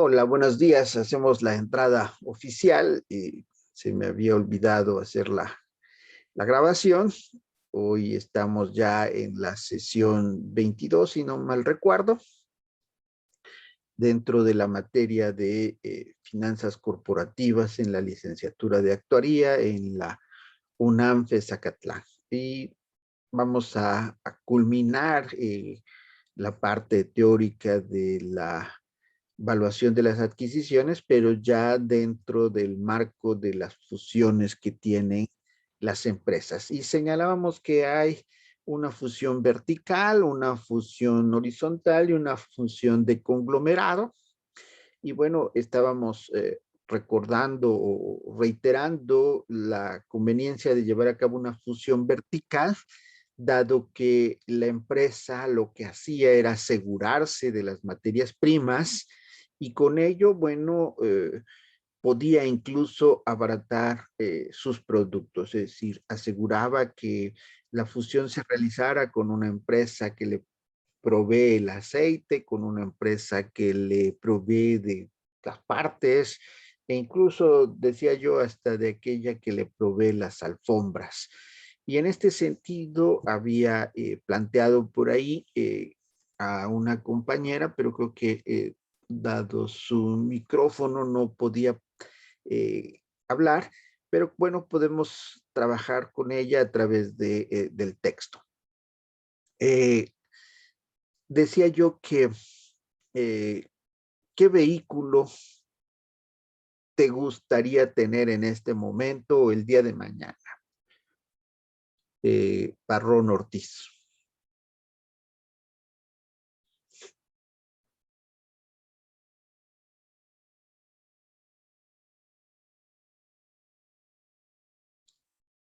Hola, buenos días. Hacemos la entrada oficial y se me había olvidado hacer la grabación. Hoy estamos ya en la sesión 22, si no mal recuerdo, dentro de la materia de finanzas corporativas en la licenciatura de actuaría en la UNAM Zacatlán. Y vamos a culminar la parte teórica de la evaluación de las adquisiciones, pero ya dentro del marco de las fusiones que tienen las empresas. Y señalábamos que hay una fusión vertical, una fusión horizontal y una fusión de conglomerado. Y bueno, estábamos recordando o reiterando la conveniencia de llevar a cabo una fusión vertical, dado que la empresa lo que hacía era asegurarse de las materias primas y con ello, bueno, podía incluso abaratar sus productos, es decir, aseguraba que la fusión se realizara con una empresa que le provee el aceite, con una empresa que le provee de las partes, e incluso, decía yo, hasta de aquella que le provee las alfombras. Y en este sentido había planteado por ahí a una compañera, pero creo que dado su micrófono no podía hablar, pero bueno, podemos trabajar con ella a través del texto. Eh, Decía yo que eh, ¿qué vehículo te gustaría tener en este momento o el día de mañana? Parrón Ortiz.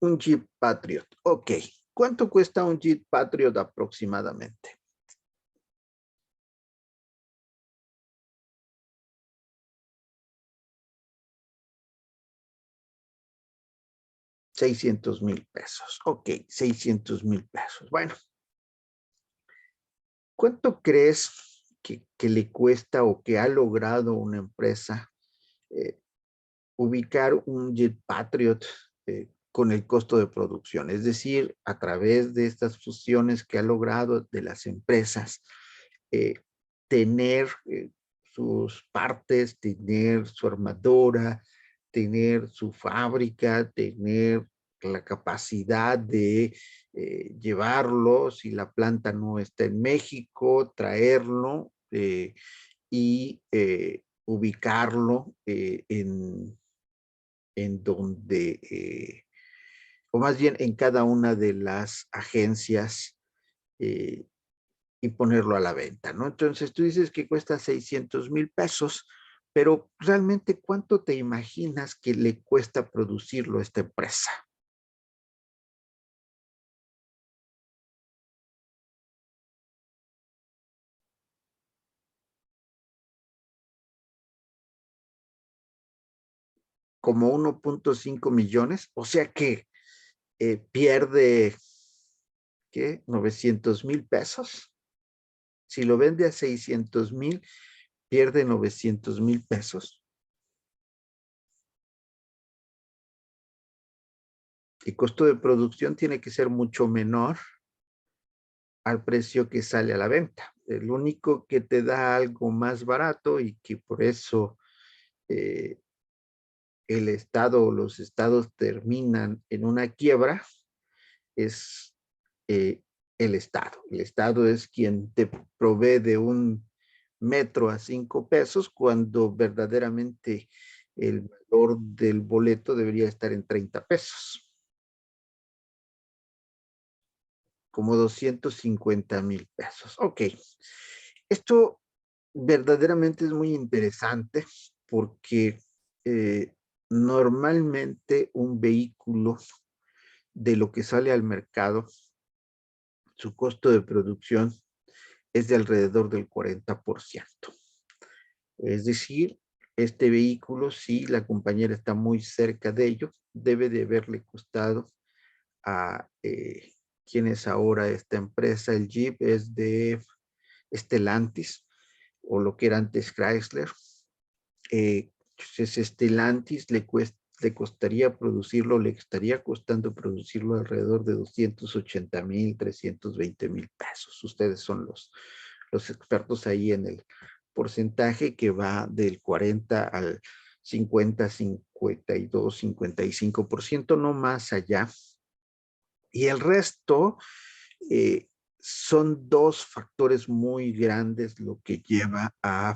Un Jeep Patriot. Ok. ¿Cuánto cuesta un Jeep Patriot aproximadamente? 600,000 pesos. Ok, 600,000 pesos. Bueno, ¿cuánto crees que le cuesta o que ha logrado una empresa eh, ubicar un Jet Patriot con el costo de producción? Es decir, a través de estas fusiones que ha logrado de las empresas, eh, tener sus partes, tener su armadora, tener su fábrica, tener la capacidad de llevarlo, si la planta no está en México, traerlo y ubicarlo en donde, o más bien en cada una de las agencias eh, y ponerlo a la venta, ¿no? Entonces tú dices que cuesta 600,000 pesos, pero realmente ¿cuánto te imaginas que le cuesta producirlo a esta empresa? Como 1,5 millones, o sea que pierde, ¿qué? 900,000 pesos. Si lo vende a 600,000, pierde 900,000 pesos. El costo de producción tiene que ser mucho menor al precio que sale a la venta. El único que te da algo más barato y que por eso eh, el Estado o los estados terminan en una quiebra es eh, el Estado. El Estado es quien te provee de un metro a 5 pesos cuando verdaderamente el valor del boleto debería estar en 30 pesos, como 250,000 pesos. Ok, esto verdaderamente es muy interesante porque eh, normalmente un vehículo de lo que sale al mercado, su costo de producción es de alrededor del 40%. Es decir, este vehículo, si la compañera está muy cerca de ello, debe de haberle costado a quien es ahora esta empresa, el Jeep es de Stellantis, o lo que era antes Chrysler, Entonces, Stellantis le costaría producirlo, le estaría costando producirlo alrededor de 280,000, 320,000 pesos. Ustedes son los expertos ahí en el porcentaje que va del 40 al 50, 52, 55%, no más allá. Y el resto eh, son dos factores muy grandes lo que lleva a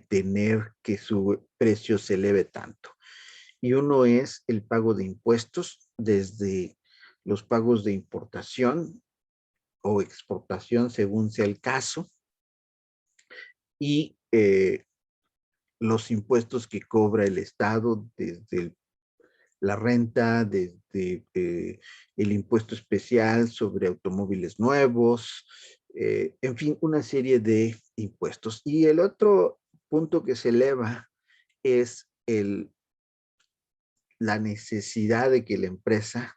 tener que su precio se eleve tanto. Y uno es el pago de impuestos, desde los pagos de importación o exportación, según sea el caso, y los impuestos que cobra el Estado desde la renta, desde el impuesto especial sobre automóviles nuevos, en fin, una serie de impuestos. Y el otro punto que se eleva es la necesidad de que la empresa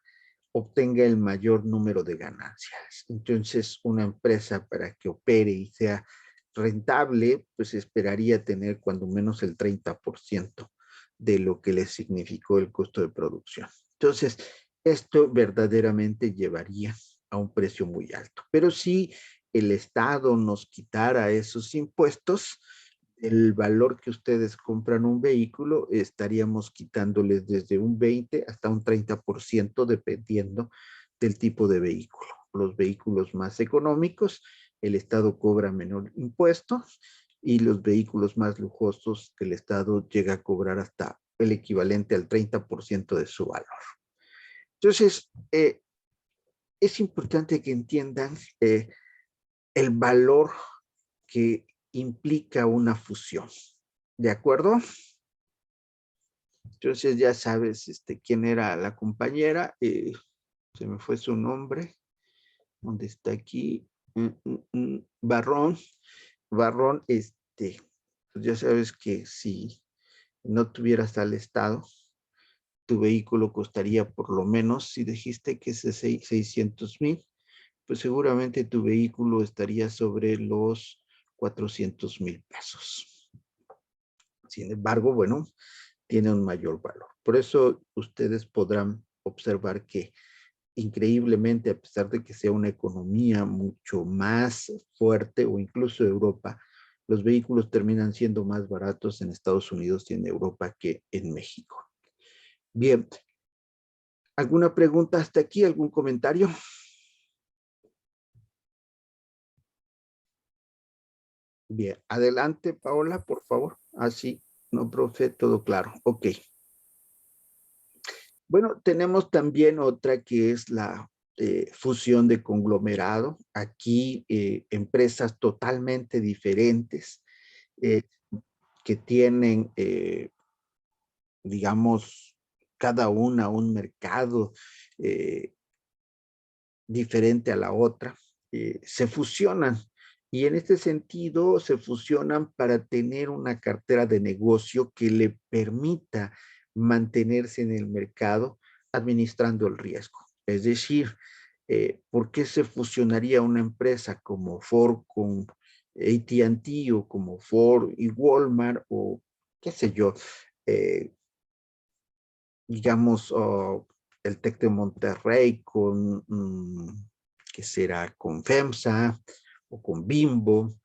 obtenga el mayor número de ganancias. Entonces, una empresa para que opere y sea rentable, pues esperaría tener cuando menos el 30% de lo que le significó el costo de producción. Entonces, esto verdaderamente llevaría a un precio muy alto. Pero si el Estado nos quitara esos impuestos, el valor que ustedes compran un vehículo, estaríamos quitándoles desde un 20 hasta un 30% dependiendo del tipo de vehículo. Los vehículos más económicos, el Estado cobra menor impuesto, y los vehículos más lujosos, el Estado llega a cobrar hasta el equivalente al 30% de su valor. Entonces, es importante que entiendan el valor que implica una fusión. ¿De acuerdo? Entonces ya sabes quién era la compañera. Se me fue su nombre. ¿Dónde está aquí? Barrón. Barrón, pues ya sabes que si no tuvieras al Estado, tu vehículo costaría por lo menos, si dijiste que es de 600,000, pues seguramente tu vehículo estaría sobre los 400,000 pesos. Sin embargo, bueno, tiene un mayor valor. Por eso ustedes podrán observar que increíblemente, a pesar de que sea una economía mucho más fuerte, o incluso Europa, los vehículos terminan siendo más baratos en Estados Unidos y en Europa que en México. Bien, ¿alguna pregunta hasta aquí? ¿Algún comentario? Bien, adelante, Paola, por favor. Así, no, profe, todo claro. Ok. Bueno, tenemos también otra que es la fusión de conglomerado. Aquí empresas totalmente diferentes eh, que tienen, digamos, cada una un mercado eh, diferente a la otra, se fusionan. Y en este sentido se fusionan para tener una cartera de negocio que le permita mantenerse en el mercado administrando el riesgo. Es decir, ¿por qué se fusionaría una empresa como Ford con AT&T, o como Ford y Walmart, o qué sé yo, eh, digamos, el TEC de Monterrey con, ¿qué será? Con FEMSA o con Bimbo?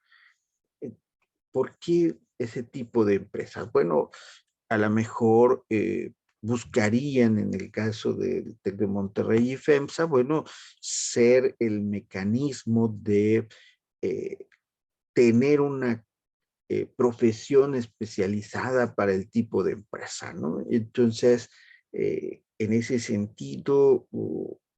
¿Por qué ese tipo de empresas? Bueno, a lo mejor buscarían, en el caso del TEC de Monterrey y FEMSA, bueno, ser el mecanismo de eh, tener una profesión especializada para el tipo de empresa, ¿no? Entonces, en ese sentido,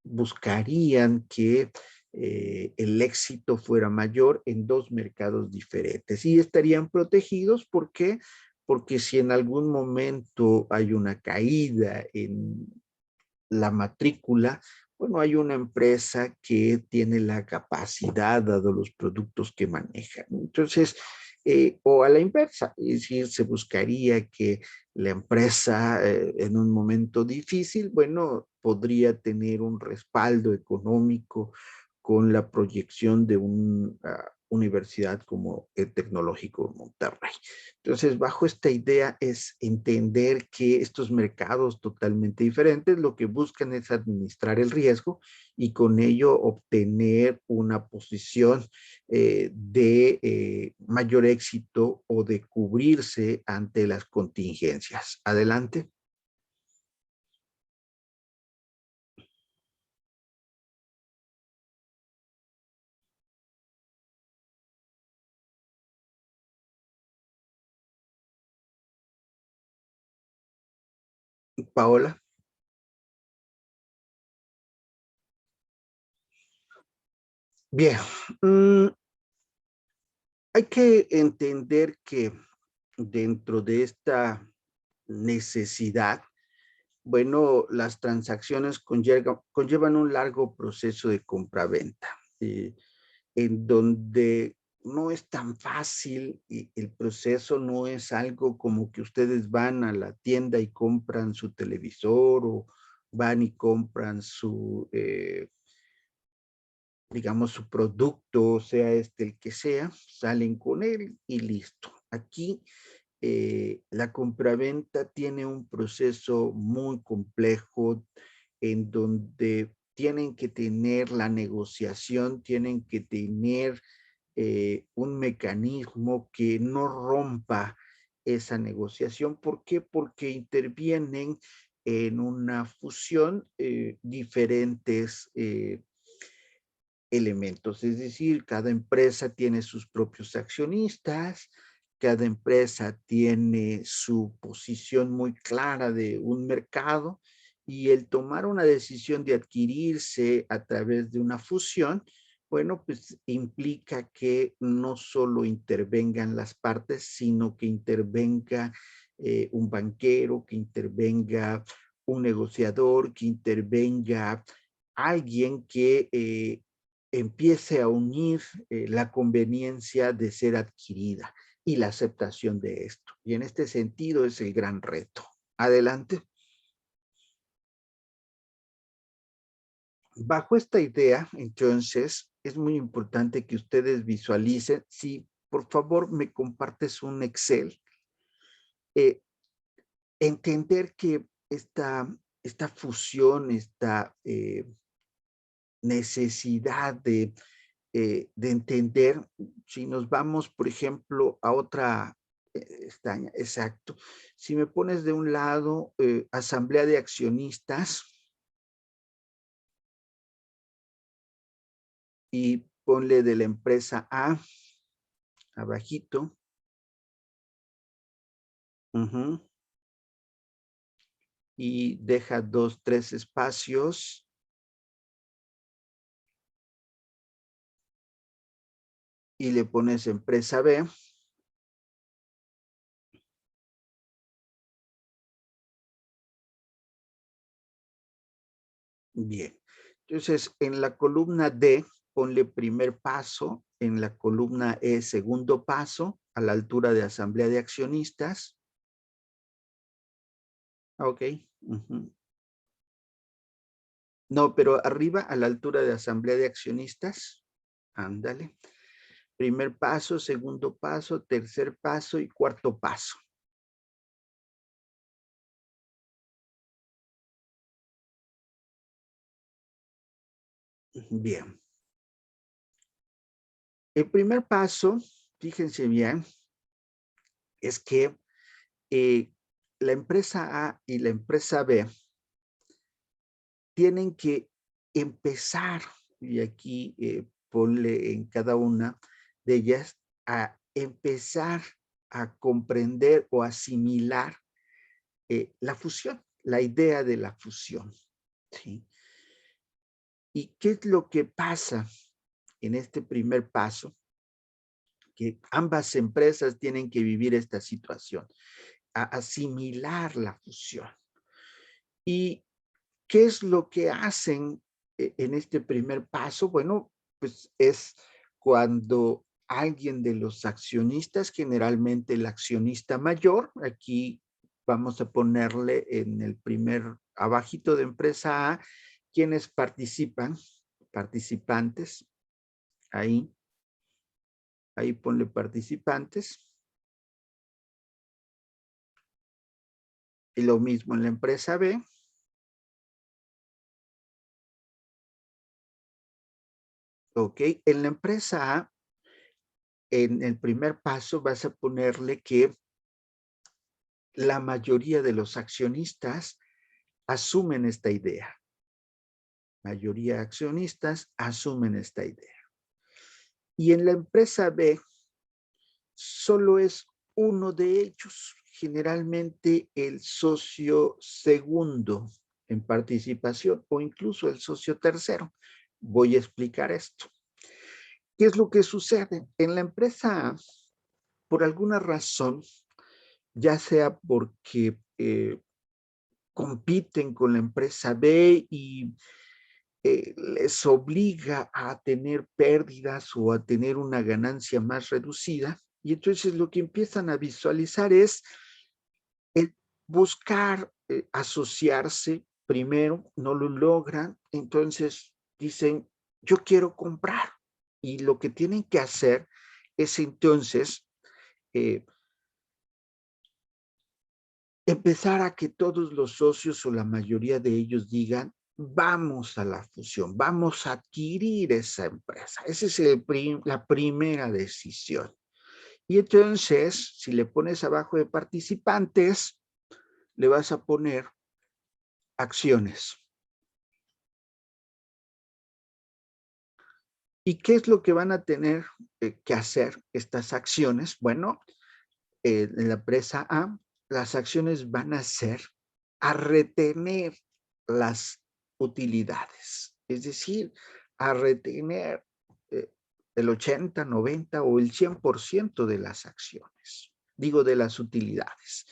buscarían que el éxito fuera mayor en dos mercados diferentes, y estarían protegidos. ¿Por qué? Porque si en algún momento hay una caída en la matrícula, bueno, hay una empresa que tiene la capacidad, dado los productos que manejan. Entonces, o a la inversa, es decir, se buscaría que la empresa en un momento difícil, bueno, podría tener un respaldo económico con la proyección de universidad como el Tecnológico de Monterrey. Entonces, bajo esta idea es entender que estos mercados totalmente diferentes lo que buscan es administrar el riesgo y con ello obtener una posición de mayor éxito o de cubrirse ante las contingencias. Adelante. Paola. Bien, mm, hay que entender que dentro de esta necesidad, bueno, las transacciones conllevan un largo proceso de compra-venta, en donde no es tan fácil y el proceso no es algo como que ustedes van a la tienda y compran su televisor o van y compran su, digamos, su producto, sea este el que sea, salen con él y listo. Aquí la compraventa tiene un proceso muy complejo en donde tienen que tener la negociación, tienen que tener un mecanismo que no rompa esa negociación. ¿Por qué? Porque intervienen en una fusión diferentes elementos, es decir, cada empresa tiene sus propios accionistas, cada empresa tiene su posición muy clara de un mercado y el tomar una decisión de adquirirse a través de una fusión, bueno, pues implica que no solo intervengan las partes, sino que intervenga un banquero, que intervenga un negociador, que intervenga alguien que empiece a unir la conveniencia de ser adquirida y la aceptación de esto. Y en este sentido es el gran reto. Adelante. Bajo esta idea, entonces, es muy importante que ustedes visualicen. Si por favor me compartes un Excel, eh, entender que esta fusión, esta necesidad de entender, si nos vamos, por ejemplo, a otra estaña, exacto. Si me pones de un lado asamblea de accionistas y ponle de la empresa A, abajito, uh-huh, y deja 2, 3 espacios y le pones empresa B. Bien. Entonces, en la columna D, ponle primer paso, en la columna E, segundo paso, a la altura de asamblea de accionistas. Ok. Uh-huh. No, pero arriba, a la altura de asamblea de accionistas. Ándale. Primer paso, segundo paso, tercer paso y cuarto paso. Bien. El primer paso, fíjense bien, es que la empresa A y la empresa B tienen que empezar, y aquí ponle en cada una de ellas, a empezar a comprender o asimilar la fusión, la idea de la fusión. ¿Sí? ¿Y qué es lo que pasa en este primer paso? Que ambas empresas tienen que vivir esta situación, a asimilar la fusión. ¿Y qué es lo que hacen en este primer paso? Bueno, pues es cuando alguien de los accionistas, generalmente el accionista mayor, aquí vamos a ponerle en el primer abajito de empresa A, quienes participan, participantes, ahí, Ahí ponle participantes. Y lo mismo en la empresa B. Ok, en la empresa A, en el primer paso vas a ponerle que la mayoría de los accionistas asumen esta idea. Mayoría de accionistas asumen esta idea. Y en la empresa B, solo es uno de ellos, generalmente el socio segundo en participación o incluso el socio tercero. Voy a explicar esto. ¿Qué es lo que sucede? En la empresa A, por alguna razón, ya sea porque compiten con la empresa B y les obliga a tener pérdidas o a tener una ganancia más reducida. Y entonces lo que empiezan a visualizar es el buscar asociarse primero, no lo logran, entonces dicen, yo quiero comprar. Y lo que tienen que hacer es entonces eh, empezar a que todos los socios o la mayoría de ellos digan, vamos a la fusión, vamos a adquirir esa empresa. Esa es la primera decisión. Y entonces, si le pones abajo de participantes, le vas a poner acciones. ¿Y qué es lo que van a tener que hacer estas acciones? Bueno, en la empresa A, las acciones van a ser a retener las utilidades, es decir, a retener eh, el 80, 90 o el 100% de las acciones, digo de las utilidades.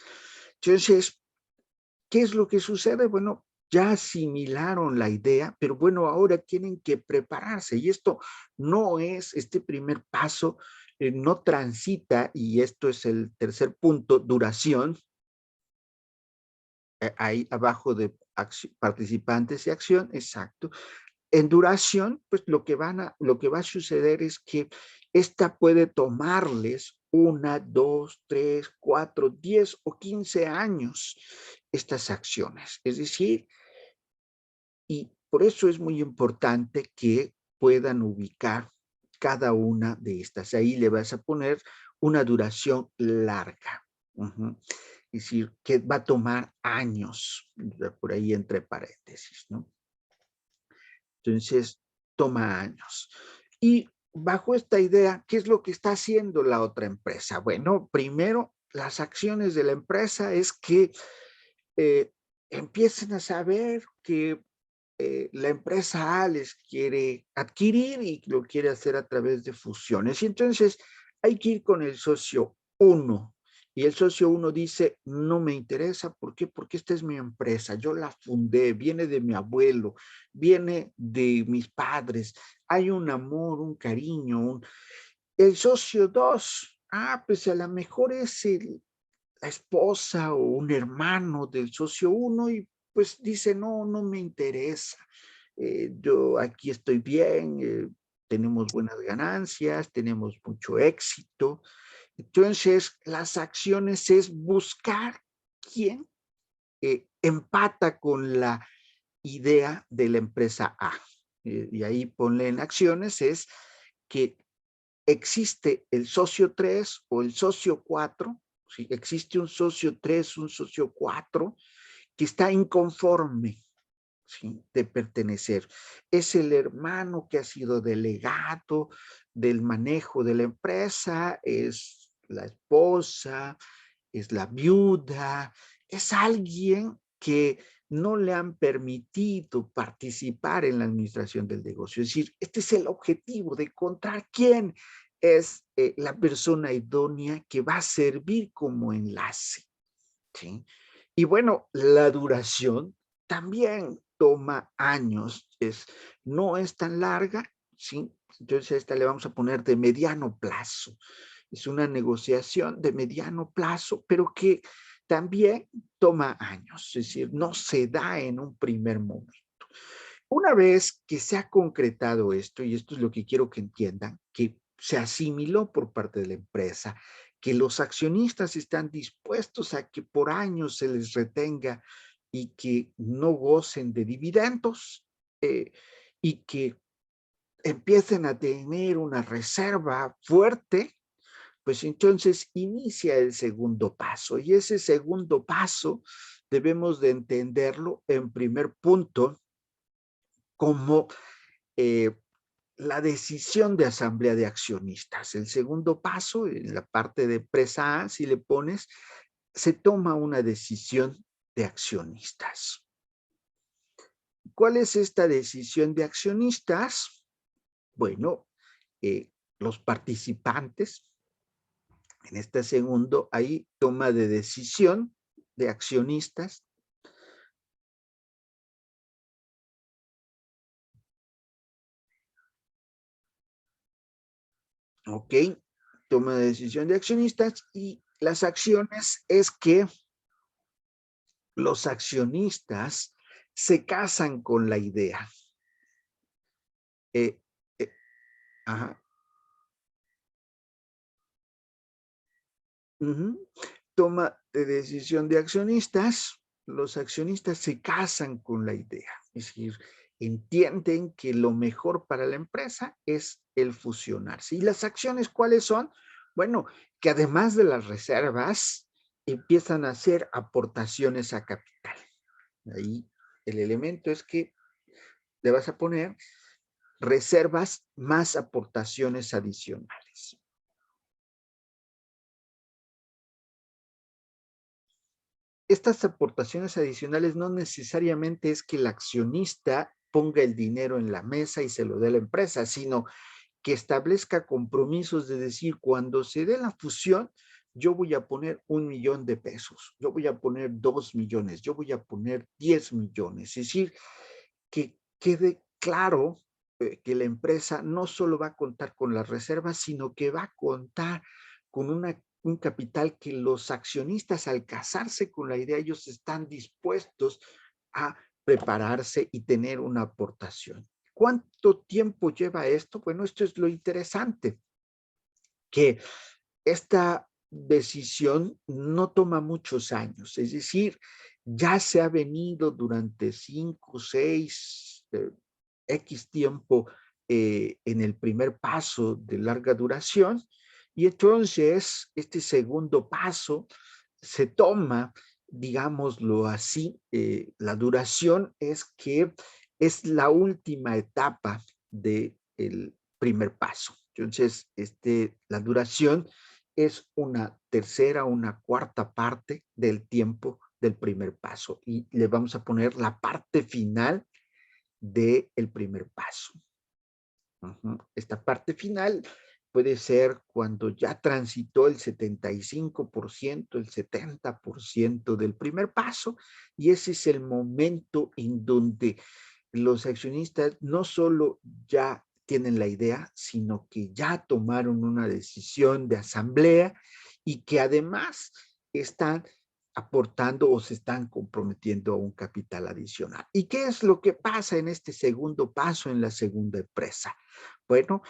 Entonces, ¿qué es lo que sucede? Bueno, ya asimilaron la idea, pero bueno, ahora tienen que prepararse y esto no es, este primer paso no transita, y esto es el tercer punto, duración, ahí abajo de participantes y acción, exacto. En duración, pues lo que va a suceder es que esta puede tomarles 1, 2, 3, 4, 10 o 15 años estas acciones. Es decir, y por eso es muy importante que puedan ubicar cada una de estas. Ahí le vas a poner una duración larga. Es decir, que va a tomar años, por ahí entre paréntesis, ¿no? Entonces, toma años. Y bajo esta idea, ¿qué es lo que está haciendo la otra empresa? Bueno, primero, las acciones de la empresa es que eh, empiecen a saber que la empresa A les quiere adquirir y lo quiere hacer a través de fusiones. Y entonces hay que ir con el socio 1. Y el socio 1 dice, no me interesa. ¿Por qué? Porque esta es mi empresa. Yo la fundé, viene de mi abuelo, viene de mis padres. Hay un amor, un cariño. El socio 2, pues a lo mejor es la esposa o un hermano del socio 1 y pues dice, no, no me interesa. Yo aquí estoy bien, tenemos buenas ganancias, tenemos mucho éxito. Entonces, las acciones es buscar quién empata con la idea de la empresa A. Y ahí ponle en acciones es que existe el socio 3 o el socio 4, ¿sí? Existe un socio 3, un socio 4 que está inconforme, ¿sí? De pertenecer. Es el hermano que ha sido delegado del manejo de la empresa, es la esposa, es la viuda, es alguien que no le han permitido participar en la administración del negocio. Es decir, este es el objetivo de encontrar quién es la persona idónea que va a servir como enlace. ¿Sí? Y bueno, la duración también toma años, no es tan larga, ¿sí? Entonces a esta le vamos a poner de mediano plazo. Es una negociación de mediano plazo, pero que también toma años, es decir, no se da en un primer momento. Una vez que se ha concretado esto, y esto es lo que quiero que entiendan, que se asimiló por parte de la empresa, que los accionistas están dispuestos a que por años se les retenga y que no gocen de dividendos, y que empiecen a tener una reserva fuerte, pues entonces inicia el segundo paso. Y ese segundo paso debemos de entenderlo en primer punto como la decisión de asamblea de accionistas. El segundo paso, en la parte de presa A, si le pones, se toma una decisión de accionistas. ¿Cuál es esta decisión de accionistas? Bueno, los participantes, en este segundo, hay toma de decisión de accionistas. Ok, toma de decisión de accionistas y las acciones es que los accionistas se casan con la idea. Eh, eh, ajá. Toma de decisión de accionistas, los accionistas se casan con la idea, es decir, entienden que lo mejor para la empresa es el fusionarse. ¿Y las acciones cuáles son? Bueno, que además de las reservas, empiezan a hacer aportaciones a capital. Ahí el elemento es que le vas a poner reservas más aportaciones adicionales. Estas aportaciones adicionales no necesariamente es que el accionista ponga el dinero en la mesa y se lo dé a la empresa, sino que establezca compromisos de decir, cuando se dé la fusión, yo voy a poner 1,000,000 de pesos, yo voy a poner 2 millones, yo voy a poner 10 millones. Es decir, que quede claro que la empresa no solo va a contar con las reservas, sino que va a contar con un capital que los accionistas, al casarse con la idea, ellos están dispuestos a prepararse y tener una aportación. ¿Cuánto tiempo lleva esto? Bueno, esto es lo interesante, que esta decisión no toma muchos años, es decir, ya se ha venido durante 5, 6, X tiempo en el primer paso de larga duración, y entonces este segundo paso se toma, digámoslo así, la duración es que es la última etapa del primer paso. Entonces, la duración es una tercera, una cuarta parte del tiempo del primer paso. Y le vamos a poner la parte final del primer paso. Esta parte final puede ser cuando ya transitó el 75%, el 70% del primer paso, y ese es el momento en donde los accionistas no solo ya tienen la idea, sino que ya tomaron una decisión de asamblea y que además están aportando o se están comprometiendo a un capital adicional. ¿Y qué es lo que pasa en este segundo paso, en la segunda empresa? Bueno,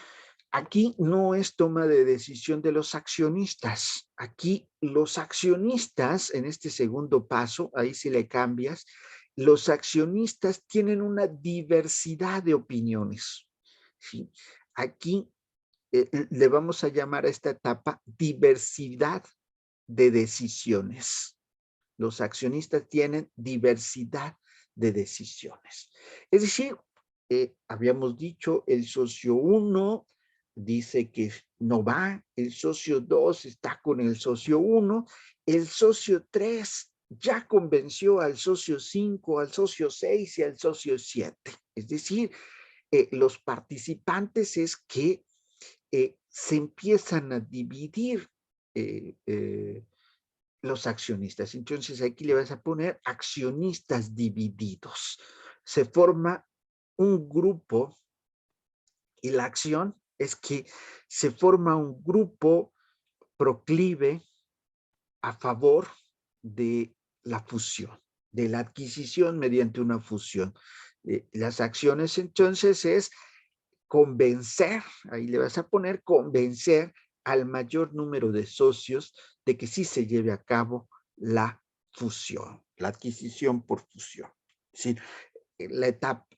aquí no es toma de decisión de los accionistas. Aquí los accionistas, en este segundo paso, ahí si le cambias, los accionistas tienen una diversidad de opiniones. ¿Sí? Aquí le vamos a llamar a esta etapa diversidad de decisiones. Los accionistas tienen diversidad de decisiones. Es decir, habíamos dicho, el socio 1 dice que no va, el socio 2 está con el socio 1, el socio 3 ya convenció al socio 5, al socio 6 y al socio 7. Es decir, los participantes es que se empiezan a dividir los accionistas. Entonces aquí le vas a poner accionistas divididos. Se forma un grupo y la acción es que se forma un grupo proclive a favor de la fusión, de la adquisición mediante una fusión. Las acciones entonces es convencer, ahí le vas a poner convencer al mayor número de socios de que sí se lleve a cabo la fusión, la adquisición por fusión. Es decir,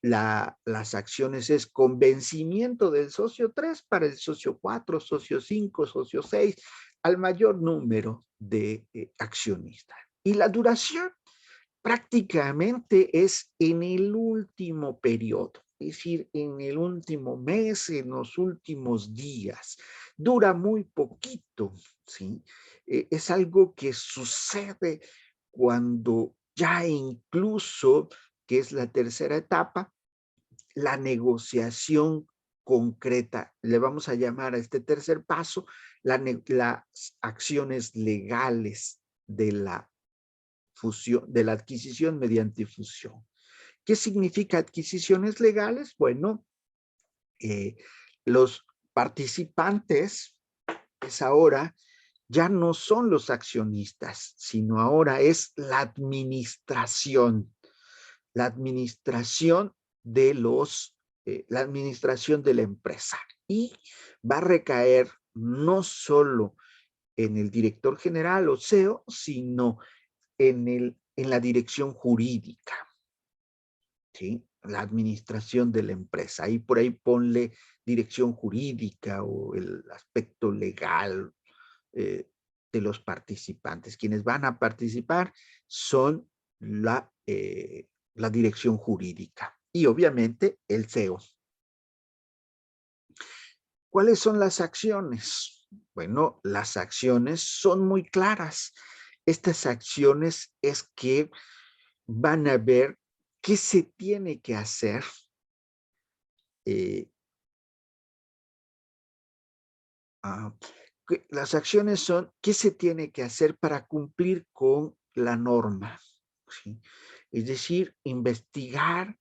las acciones es convencimiento del socio 3 para el socio 4, socio 5, socio 6, al mayor número de accionistas. Y la duración prácticamente es en el último periodo, es decir, en el último mes, en los últimos días. Dura muy poquito, ¿sí? Es algo que sucede cuando ya incluso, que es la tercera etapa, la negociación concreta, le vamos a llamar a este tercer paso, las acciones legales de la fusión, de la adquisición mediante fusión. ¿Qué significa adquisiciones legales? Bueno, los participantes es ahora ya no son los accionistas, sino ahora es la administración de la administración de la empresa. Y va a recaer no solo en el director general o CEO, sino en la dirección jurídica, ¿sí? La administración de la empresa. Ahí por ahí ponle dirección jurídica o el aspecto legal de los participantes. Quienes van a participar son la dirección jurídica y obviamente el CEO. ¿Cuáles son las acciones? Bueno, las acciones son muy claras. Estas acciones es que van a ver qué se tiene que hacer eh, las acciones son qué se tiene que hacer para cumplir con la norma, ¿sí? Es decir, investigar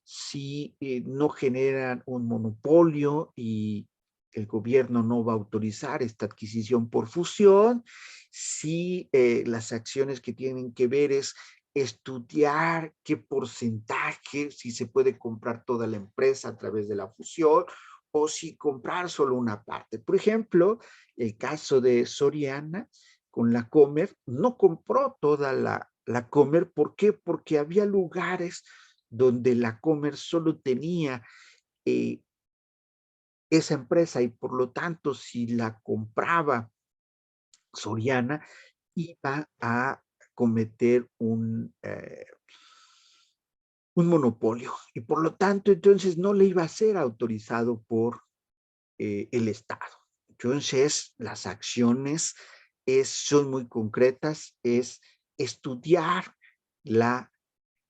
si no generan un monopolio y el gobierno no va a autorizar esta adquisición por fusión, si las acciones que tienen que ver es estudiar qué porcentaje, si se puede comprar toda la empresa a través de la fusión o si comprar solo una parte. Por ejemplo, el caso de Soriana con la Comer, no compró toda la Comer. ¿Por qué? Porque había lugares donde la Comer solo tenía eh, esa empresa y por lo tanto si la compraba Soriana iba a cometer un monopolio y por lo tanto entonces no le iba a ser autorizado por el Estado. Entonces, las acciones son muy concretas, es estudiar la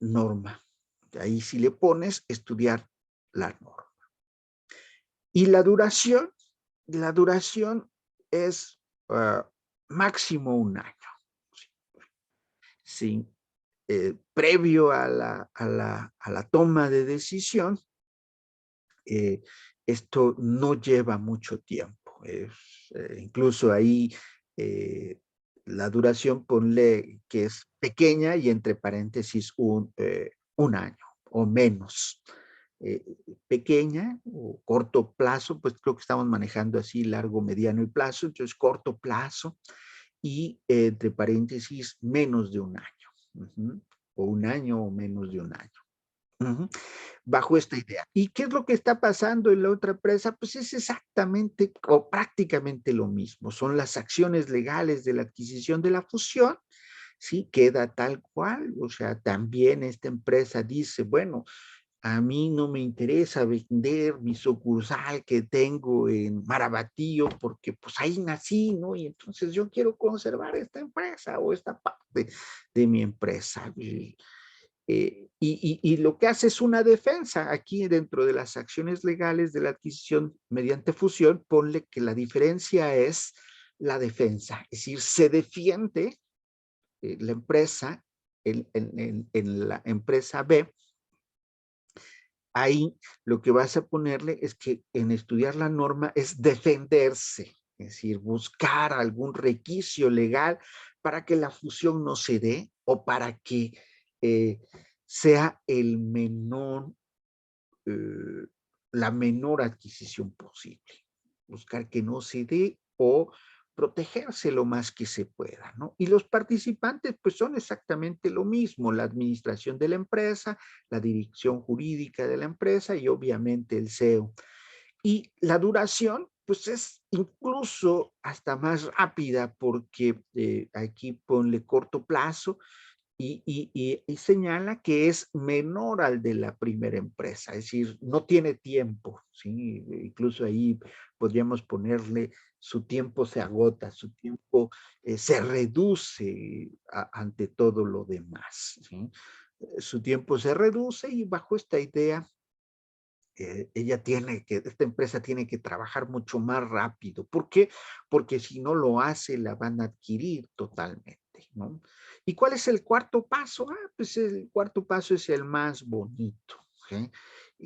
norma. Ahí si le pones, estudiar la norma. Y la duración es máximo un año. Sí. Previo a la toma de decisión, esto no lleva mucho tiempo. Incluso ahí la duración ponle que es pequeña y entre paréntesis un año o menos. Eh, Pequeña o corto plazo, pues creo que estamos manejando así largo, mediano y plazo, entonces corto plazo y entre paréntesis menos de un año. O un año o menos de un año. Bajo esta idea. ¿Y qué es lo que está pasando en la otra empresa? Pues es exactamente o prácticamente lo mismo. Son las acciones legales de la adquisición de la fusión, ¿sí? Queda tal cual. O sea, también esta empresa dice, bueno, a mí no me interesa vender mi sucursal que tengo en Marabatío porque pues ahí nací, ¿no? Y entonces yo quiero conservar esta empresa o esta parte de mi empresa. Y lo que hace es una defensa aquí dentro de las acciones legales de la adquisición mediante fusión, ponle que la diferencia es la defensa, es decir, se defiende la empresa en la empresa B. Ahí lo que vas a ponerle es que en estudiar la norma es defenderse, es decir, buscar algún requisito legal para que la fusión no se dé o para que sea el menor la menor adquisición posible, buscar que no se dé o protegerse lo más que se pueda, ¿no? Y los participantes pues son exactamente lo mismo, la administración de la empresa, la dirección jurídica de la empresa y obviamente el CEO. Y la duración, pues es incluso hasta más rápida porque aquí ponle corto plazo y señala que es menor al de la primera empresa, es decir, no tiene tiempo, ¿sí? Incluso ahí podríamos ponerle su tiempo se agota, su tiempo se reduce ante todo lo demás, ¿sí? Su tiempo se reduce y bajo esta idea esta empresa tiene que trabajar mucho más rápido. ¿Por qué? Porque si no lo hace, la van a adquirir totalmente, ¿no? ¿Y cuál es el cuarto paso? Pues el cuarto paso es el más bonito, ¿sí?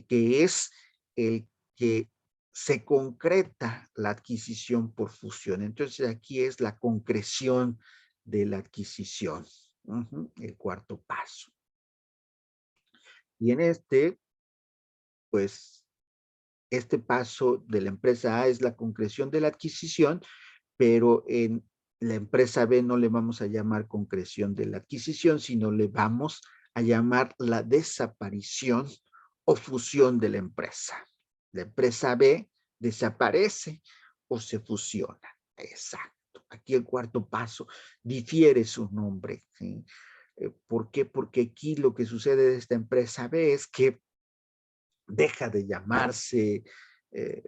Que es el que se concreta la adquisición por fusión. Entonces aquí es la concreción de la adquisición, el cuarto paso. Y en pues este paso de la empresa A es la concreción de la adquisición, pero en la empresa B no le vamos a llamar concreción de la adquisición, sino le vamos a llamar la desaparición o fusión de la empresa. La empresa B desaparece o se fusiona. Exacto. Aquí el cuarto paso difiere su nombre, ¿sí? ¿Por qué? Porque aquí lo que sucede de esta empresa B es que deja de llamarse, eh,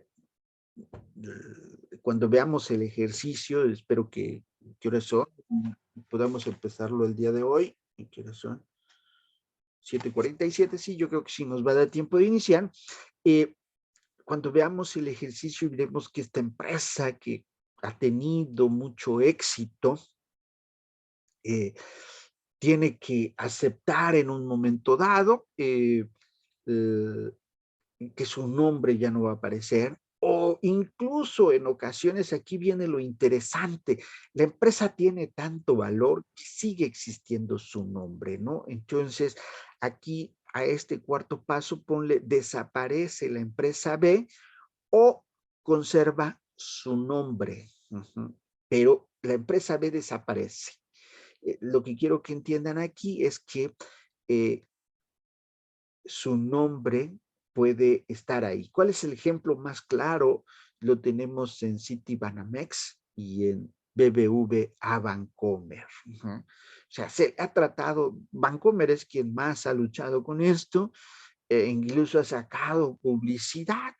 cuando veamos el ejercicio, espero ¿qué horas son? Podamos empezarlo el día de hoy. ¿Qué horas son? 7:47, sí, yo creo que sí nos va a dar tiempo de iniciar. Eh, Cuando veamos el ejercicio, veremos que esta empresa que ha tenido mucho éxito, eh, tiene que aceptar en un momento dado eh, que su nombre ya no va a aparecer, o incluso en ocasiones, aquí viene lo interesante, la empresa tiene tanto valor que sigue existiendo su nombre, ¿no? Entonces, aquí a este cuarto paso ponle desaparece la empresa B o conserva su nombre, pero la empresa B desaparece. Lo que quiero que entiendan aquí es que eh, su nombre puede estar ahí. ¿Cuál es el ejemplo más claro? Lo tenemos en Citibanamex y en BBVA Bancomer. O sea, se ha tratado, Bancomer es quien más ha luchado con esto, incluso ha sacado publicidad,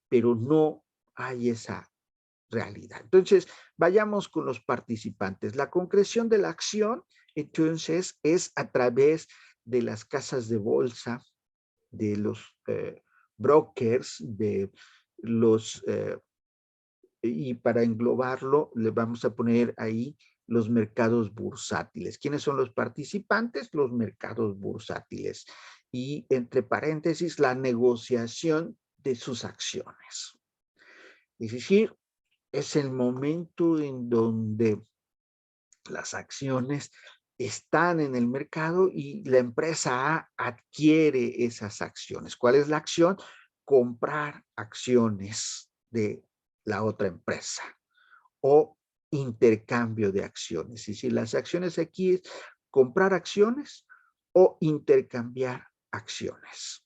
pero no hay esa realidad. Entonces, vayamos con los participantes. La concreción de la acción, entonces, es a través de las casas de bolsa, de los brokers, de los, y para englobarlo, le vamos a poner ahí los mercados bursátiles. ¿Quiénes son los participantes? Los mercados bursátiles. Y entre paréntesis, la negociación de sus acciones. Es decir, es el momento en donde las acciones están en el mercado y la empresa A adquiere esas acciones. ¿Cuál es la acción? Comprar acciones de la otra empresa o intercambio de acciones. Y si las acciones aquí es comprar acciones o intercambiar acciones.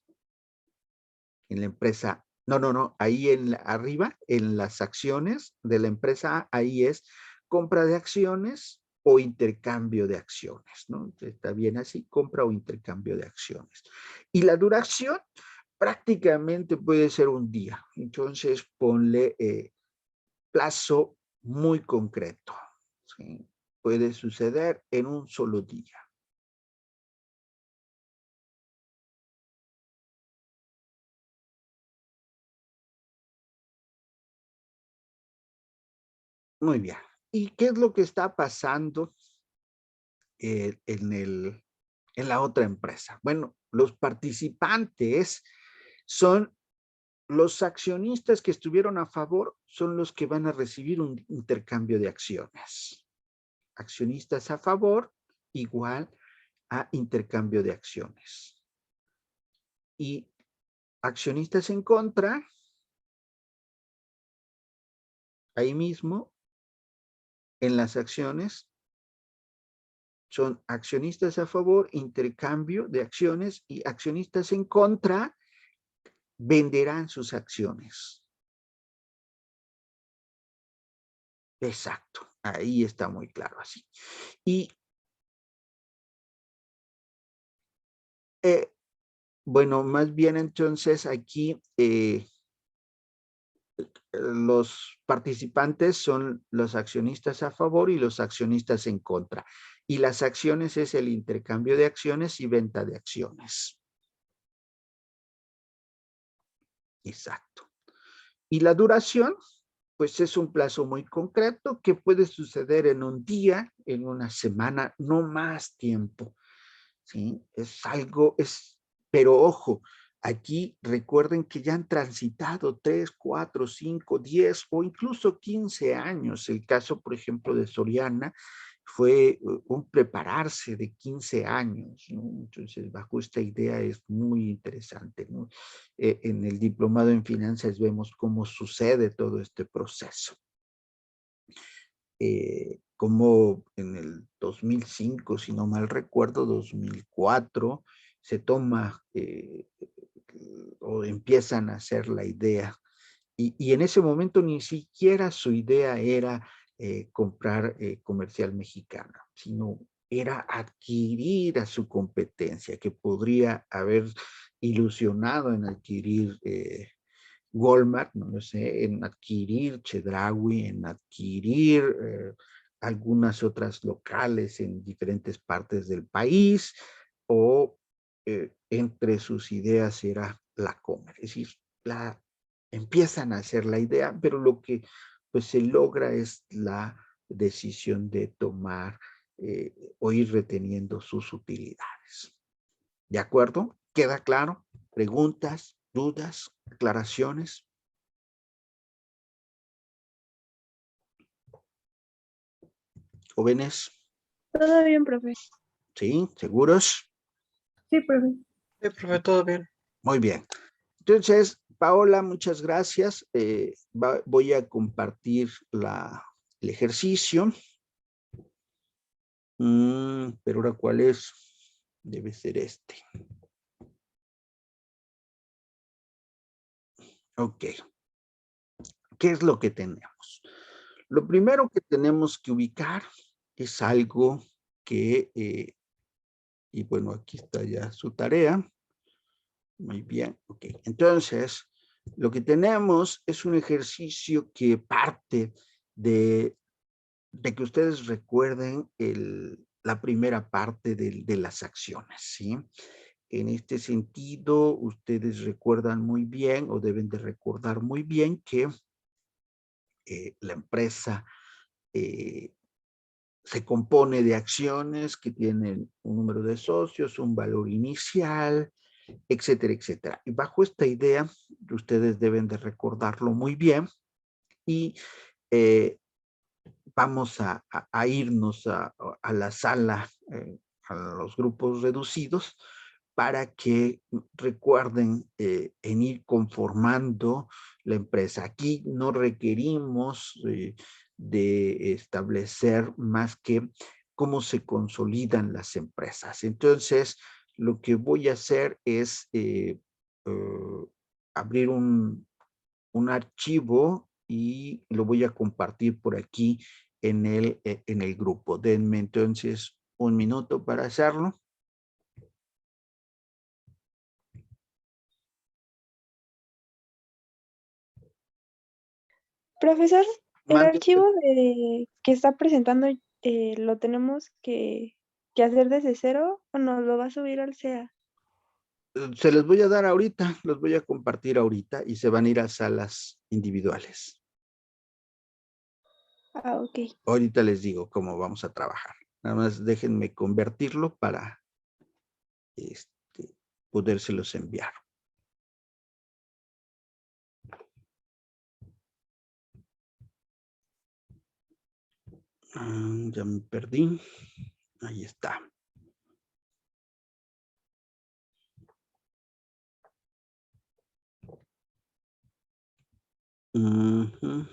En la empresa, no, ahí arriba, en las acciones de la empresa A, ahí es compra de acciones o intercambio de acciones, ¿no? Está bien así, compra o intercambio de acciones. Y la duración prácticamente puede ser un día. Entonces ponle plazo muy concreto, ¿sí? Puede suceder en un solo día. Muy bien. ¿Y qué es lo que está pasando en la otra empresa? Bueno, los participantes son los accionistas que estuvieron a favor, son los que van a recibir un intercambio de acciones. Accionistas a favor igual a intercambio de acciones. Y accionistas en contra, ahí mismo, en las acciones, son accionistas a favor, intercambio de acciones, y accionistas en contra venderán sus acciones. Exacto, ahí está muy claro así. Y bueno, más bien entonces aquí los participantes son los accionistas a favor y los accionistas en contra. Y las acciones es el intercambio de acciones y venta de acciones. Exacto. Y la duración, pues es un plazo muy concreto que puede suceder en un día, en una semana, no más tiempo. ¿Sí? Es algo, pero ojo, aquí recuerden que ya han transitado 3, 4, 5, 10 o incluso 15 años. El caso, por ejemplo, de Soriana fue un prepararse de 15 años, ¿no? Entonces, bajo esta idea es muy interesante, ¿no? En el diplomado en finanzas vemos cómo sucede todo este proceso. Como en el 2005, si no mal recuerdo, 2004, se toma o empiezan a hacer la idea. Y en ese momento ni siquiera su idea era comprar Comercial Mexicana, sino era adquirir a su competencia, que podría haber ilusionado en adquirir Walmart, no lo sé, en adquirir Chedraui, en adquirir algunas otras locales en diferentes partes del país, o entre sus ideas era la Comer. Es decir, empiezan a hacer la idea, pero lo que pues se logra es la decisión de tomar o ir reteniendo sus utilidades. ¿De acuerdo? ¿Queda claro? ¿Preguntas, dudas, aclaraciones? ¿Jóvenes? Todo bien, profe. ¿Sí? ¿Seguros? Sí, profe. Sí, profe, todo bien. Muy bien. Entonces, Paola, muchas gracias. Voy a compartir el ejercicio. Pero ahora, ¿cuál es? Debe ser este. Ok. ¿Qué es lo que tenemos? Lo primero que tenemos que ubicar es algo que, y bueno, aquí está ya su tarea. Muy bien, ok. Entonces, lo que tenemos es un ejercicio que parte de que ustedes recuerden la primera parte de las acciones, ¿sí? En este sentido, ustedes recuerdan muy bien o deben de recordar muy bien que la empresa se compone de acciones que tienen un número de socios, un valor inicial, etcétera, etcétera. Y bajo esta idea, ustedes deben de recordarlo muy bien y vamos a irnos a la sala, a los grupos reducidos, para que recuerden en ir conformando la empresa. Aquí no requerimos de establecer más que cómo se consolidan las empresas. Entonces, lo que voy a hacer es abrir un archivo y lo voy a compartir por aquí en el grupo. Denme entonces un minuto para hacerlo. Profesor, el Mande. archivo que está presentando lo tenemos que hacer desde cero o nos lo va a subir al SEA. Se les voy a dar ahorita, los voy a compartir ahorita y se van a ir a salas individuales. Ah, ok. Ahorita les digo cómo vamos a trabajar. Nada más déjenme convertirlo para podérselos enviar. Ya me perdí. Ahí está. Ujú.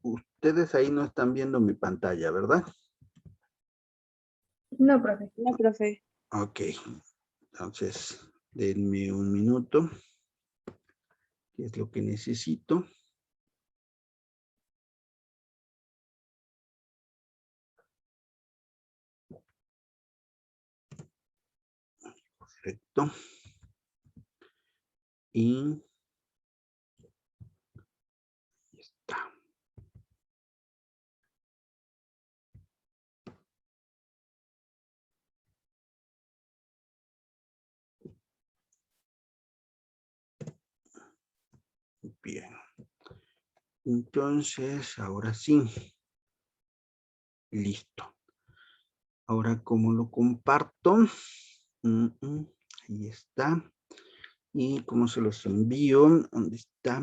Ustedes ahí no están viendo mi pantalla, ¿verdad? No, profe. No, profe. Ok, entonces denme un minuto, que es lo que necesito. Perfecto. Y ya está. Bien. Entonces, ahora sí. Listo. Ahora, ¿cómo lo comparto? Ahí está. ¿Y cómo se los envío? ¿Dónde está?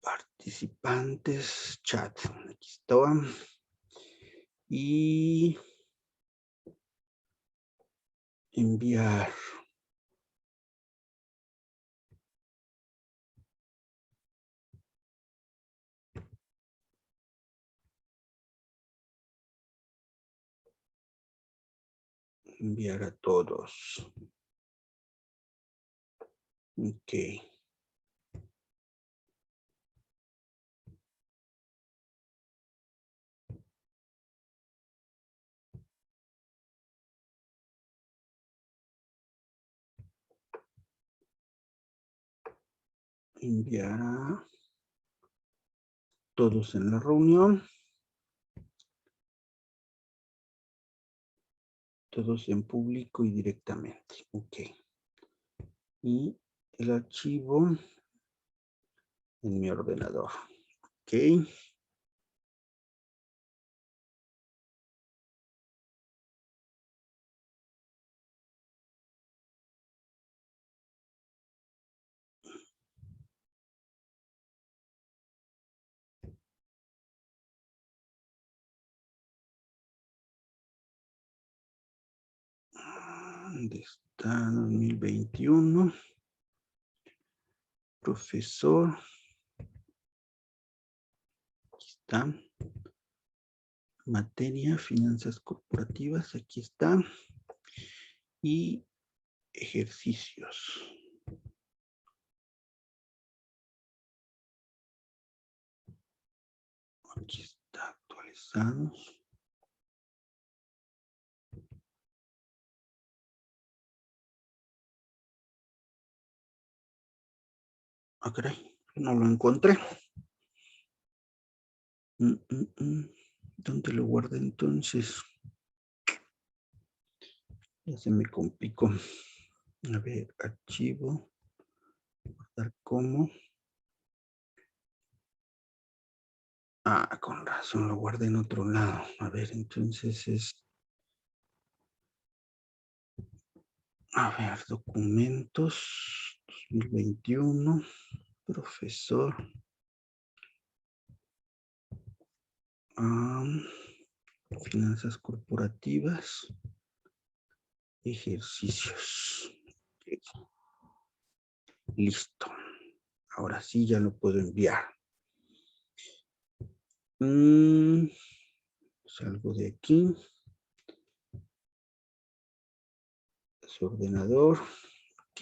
Participantes, chat. Aquí está. Y enviar. Enviar a todos. Ok. Enviar a todos en la reunión. Todos en público y directamente. Ok. Y el archivo en mi ordenador. Ok. ¿Dónde está? 2021. Profesor. Aquí está. Materia, finanzas corporativas. Aquí está. Y ejercicios. Aquí está, actualizados. Ah, caray, no lo encontré. ¿Dónde lo guardé entonces? Ya se me complicó. A ver, archivo. Guardar como. Ah, con razón, lo guardé en otro lado. A ver, entonces es... A ver, documentos 2021, profesor. Finanzas corporativas. Ejercicios. Listo. Ahora sí ya lo puedo enviar. Salgo de aquí. Su ordenador. Ok.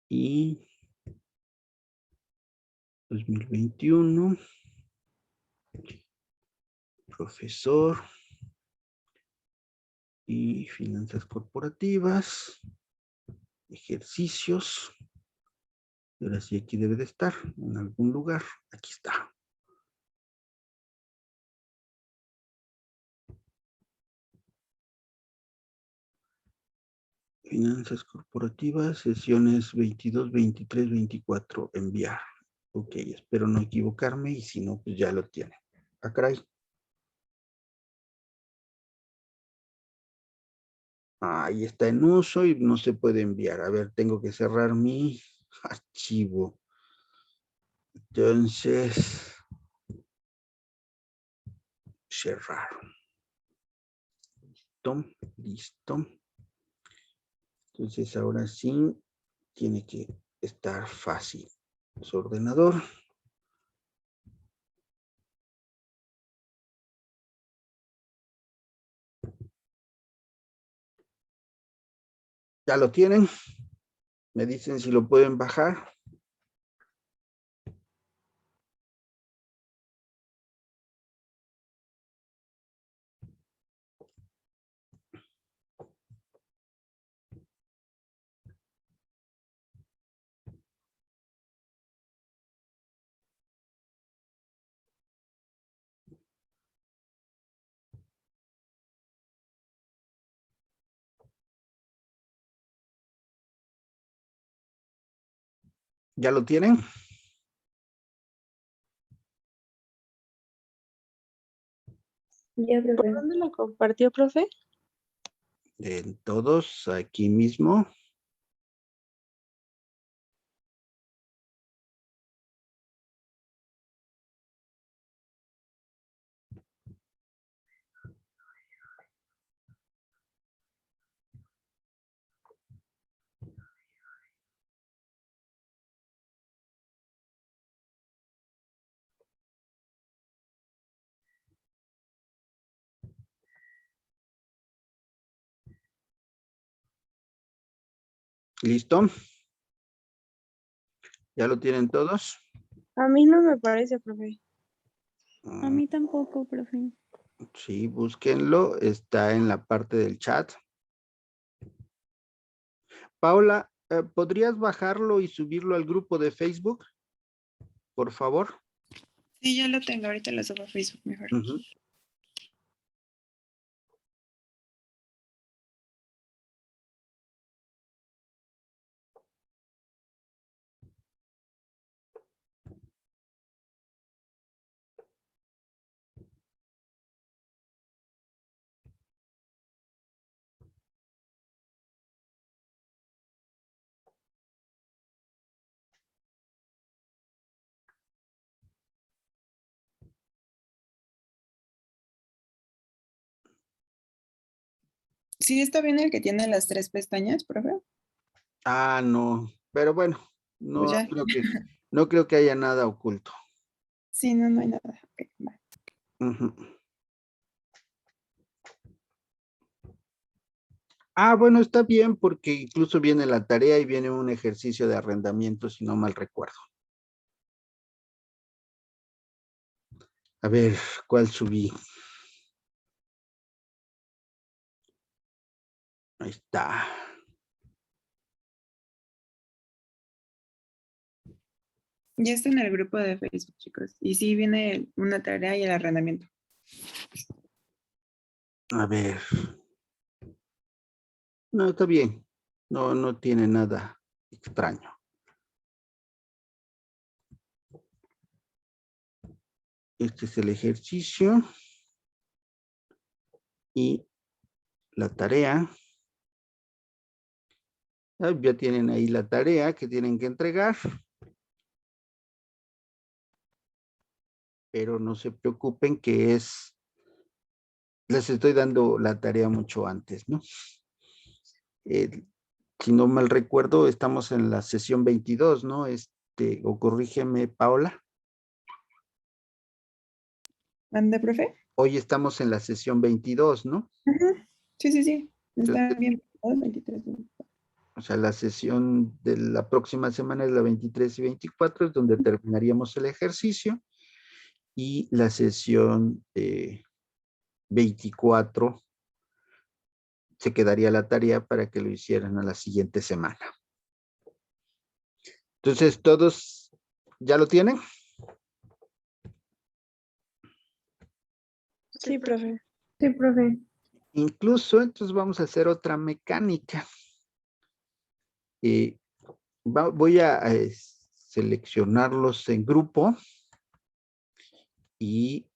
Y 2021. Profesor. Y finanzas corporativas. Ejercicios. Y ahora sí aquí debe de estar en algún lugar. Aquí está. Finanzas corporativas, sesiones 22, 23, 24, enviar. Ok, espero no equivocarme y si no, pues ya lo tiene. Ah, caray. Ahí está en uso y no se puede enviar. A ver, tengo que cerrar mi archivo. Entonces, cerrar. Listo, listo. Entonces, ahora sí, tiene que estar fácil. Su ordenador. ¿Ya lo tienen? Me dicen si lo pueden bajar. ¿Ya lo tienen? Ya, ¿por profe. ¿Dónde lo compartió, profe? En todos, aquí mismo. ¿Listo? ¿Ya lo tienen todos? A mí no me parece, profe. A mí tampoco, profe. Sí, búsquenlo. Está en la parte del chat. Paula, ¿podrías bajarlo y subirlo al grupo de Facebook? Por favor. Sí, ya lo tengo. Ahorita lo subo a Facebook mejor. Uh-huh. Sí, está bien el que tiene las 3 pestañas, profe. Ah, no. Pero bueno, Pues no ya. no creo que haya nada oculto. Sí, no, no hay nada. Ok, va. Uh-huh. Ah, bueno, está bien porque incluso viene la tarea y viene un ejercicio de arrendamiento, si no mal recuerdo. A ver, ¿cuál subí? Ahí está. Ya está en el grupo de Facebook, chicos. Y sí, viene una tarea y el arrendamiento. A ver. No, está bien. No, no tiene nada extraño. Este es el ejercicio. Y la tarea. Ah, ya tienen ahí la tarea que tienen que entregar. Pero no se preocupen que les estoy dando la tarea mucho antes, ¿no? Si no mal recuerdo, estamos en la sesión 22, ¿no? O corrígeme, Paola. ¿Mande, profe? Hoy estamos en la sesión 22, ¿no? Sí, sí, sí. Está Entonces, bien. 23, 24. o sea, la sesión de la próxima semana es la 23 y 24, es donde terminaríamos el ejercicio. Y la sesión 24 se quedaría la tarea para que lo hicieran a la siguiente semana. Entonces, ¿todos ya lo tienen? Sí, profe. Sí, profe. Incluso, entonces vamos a hacer otra mecánica. Voy a seleccionarlos en grupo y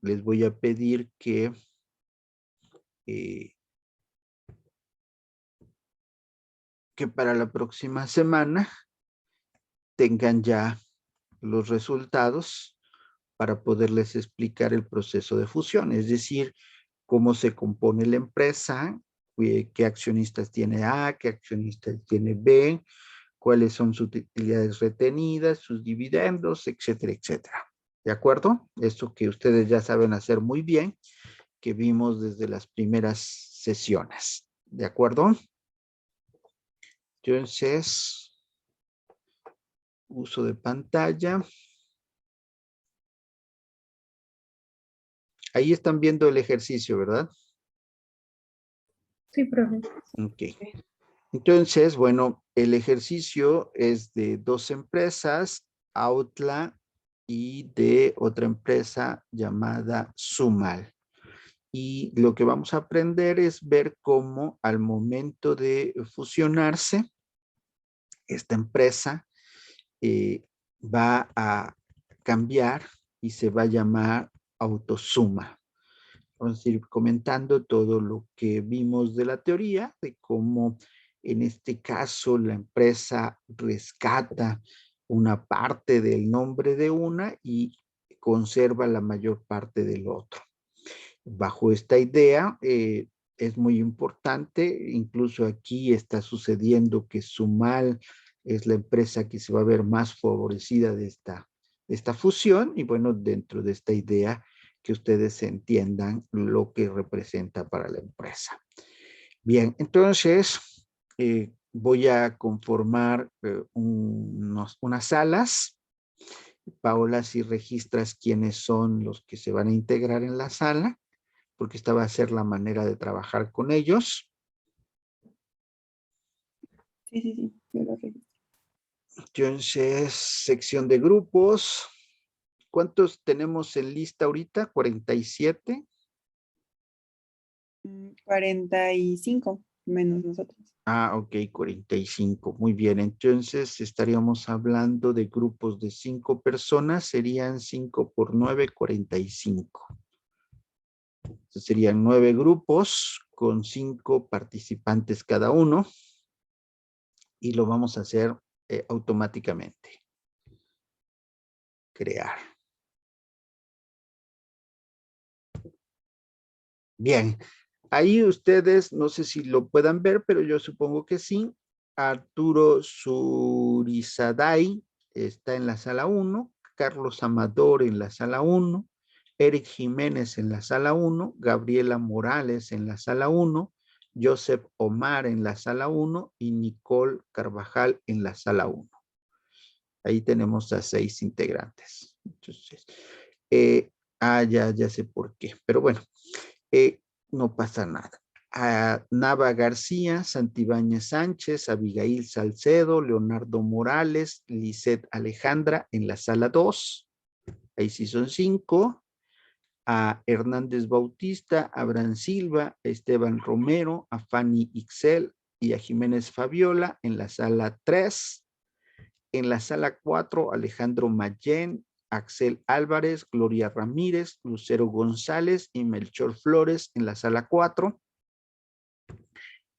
les voy a pedir que que para la próxima semana tengan ya los resultados para poderles explicar el proceso de fusión, es decir, cómo se compone la empresa, qué accionistas tiene A, qué accionistas tiene B, cuáles son sus utilidades retenidas, sus dividendos, etcétera, etcétera. ¿De acuerdo? Esto que ustedes ya saben hacer muy bien, que vimos desde las primeras sesiones. ¿De acuerdo? Entonces, uso de pantalla. Ahí están viendo el ejercicio, ¿verdad? Sí, profe. Ok. Entonces, bueno, el ejercicio es de dos empresas, Outla y de otra empresa llamada Sumal. Y lo que vamos a aprender es ver cómo al momento de fusionarse, esta empresa va a cambiar y se va a llamar Autosuma. Vamos a ir comentando todo lo que vimos de la teoría, de cómo en este caso la empresa rescata una parte del nombre de una y conserva la mayor parte del otro. Bajo esta idea, es muy importante, incluso aquí está sucediendo que Sumal es la empresa que se va a ver más favorecida de esta fusión, y bueno, dentro de esta idea, que ustedes entiendan lo que representa para la empresa. Bien, entonces voy a conformar unas salas. Paola, si registras quiénes son los que se van a integrar en la sala, porque esta va a ser la manera de trabajar con ellos. Sí, yo lo reviso. Entonces, sección de grupos. ¿Cuántos tenemos en lista ahorita? 47. 45 menos nosotros. Ah, ok, 45. Muy bien, entonces estaríamos hablando de grupos de 5 personas, serían 5 por 9, 45. Entonces serían 9 grupos con 5 participantes cada uno, y lo vamos a hacer automáticamente. Crear. Bien, ahí ustedes, no sé si lo puedan ver, pero yo supongo que sí. Arturo Surizaday está en la sala 1, Carlos Amador en la sala 1, Eric Jiménez en la sala 1, Gabriela Morales en la sala 1, Joseph Omar en la sala 1 y Nicole Carvajal en la sala 1. Ahí tenemos a 6 integrantes. Entonces, ya sé por qué, pero bueno. No pasa nada. A Nava García, Santibáñez Sánchez, Abigail Salcedo, Leonardo Morales, Lisette Alejandra en la sala 2. Ahí sí son 5. A Hernández Bautista, Abraham Silva, a Esteban Romero, a Fanny Ixel y a Jiménez Fabiola en la sala 3. En la sala 4, Alejandro Mayén, Axel Álvarez, Gloria Ramírez, Lucero González y Melchor Flores en la sala 4.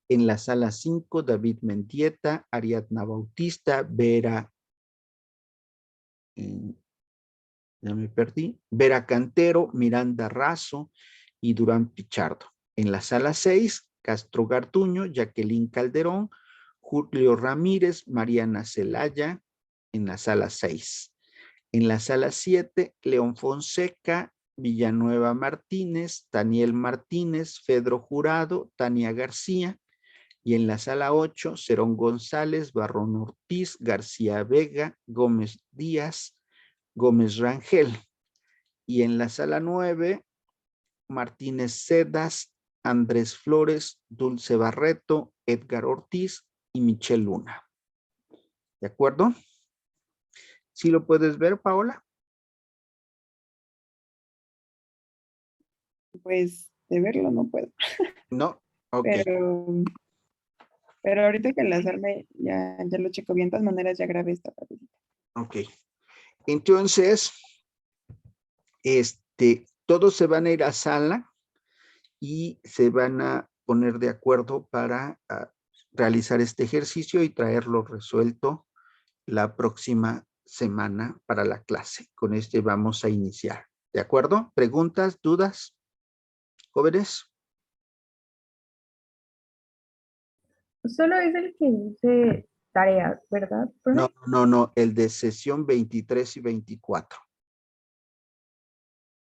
En la sala 5, David Mendieta, Ariadna Bautista, Vera, ya me perdí, Vera Cantero, Miranda Razo y Durán Pichardo. En la sala 6, Castro Garduño, Jacqueline Calderón, Julio Ramírez, Mariana Celaya en la sala 6. En la sala 7, León Fonseca, Villanueva Martínez, Daniel Martínez, Pedro Jurado, Tania García. Y en la sala 8, Cerón González, Barrón Ortiz, García Vega, Gómez Díaz, Gómez Rangel. Y en la sala 9, Martínez Cedas, Andrés Flores, Dulce Barreto, Edgar Ortiz y Michelle Luna. ¿De acuerdo? ¿Sí lo puedes ver, Paola? Pues de verlo no puedo. No, ok. Pero ahorita que enlazarme ya lo checo bien. De todas maneras ya grabé esta parte. Ok. Entonces, todos se van a ir a sala y se van a poner de acuerdo para realizar este ejercicio y traerlo resuelto la próxima semana para la clase. Con este vamos a iniciar. ¿De acuerdo? ¿Preguntas, dudas, jóvenes? Solo es el que dice tareas, ¿verdad, profe? No, el de sesión 23 y 24.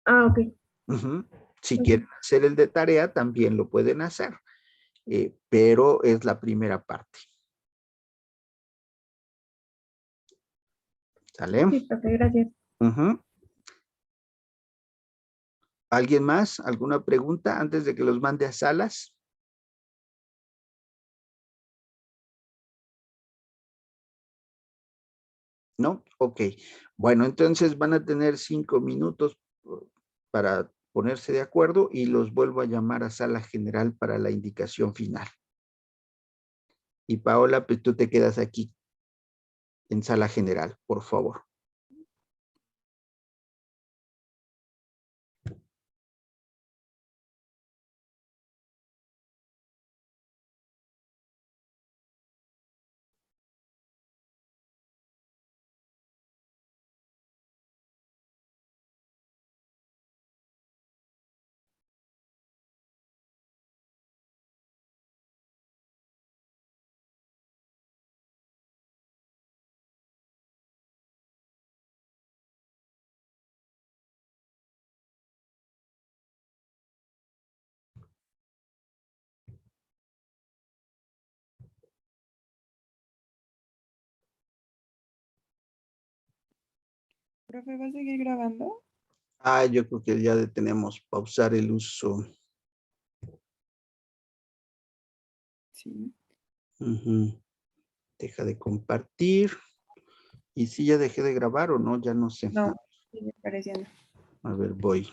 Ah, ok. Ujú. Si Ok. quieren hacer el de tarea, también lo pueden hacer, pero es la primera parte. ¿Sale? Sí, profe, gracias. Ujú. ¿Alguien más? ¿Alguna pregunta antes de que los mande a salas? ¿No? Ok. Bueno, entonces van a tener 5 minutos para ponerse de acuerdo y los vuelvo a llamar a sala general para la indicación final. Y Paola, pues tú te quedas aquí en sala general, por favor. Profe, ¿va a seguir grabando? Yo creo que ya tenemos pausar el uso. Sí. Ujú. Deja de compartir. ¿Y si ya dejé de grabar o no? Ya no sé. No, sigue apareciendo. A ver, voy.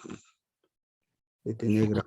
Detener grabar.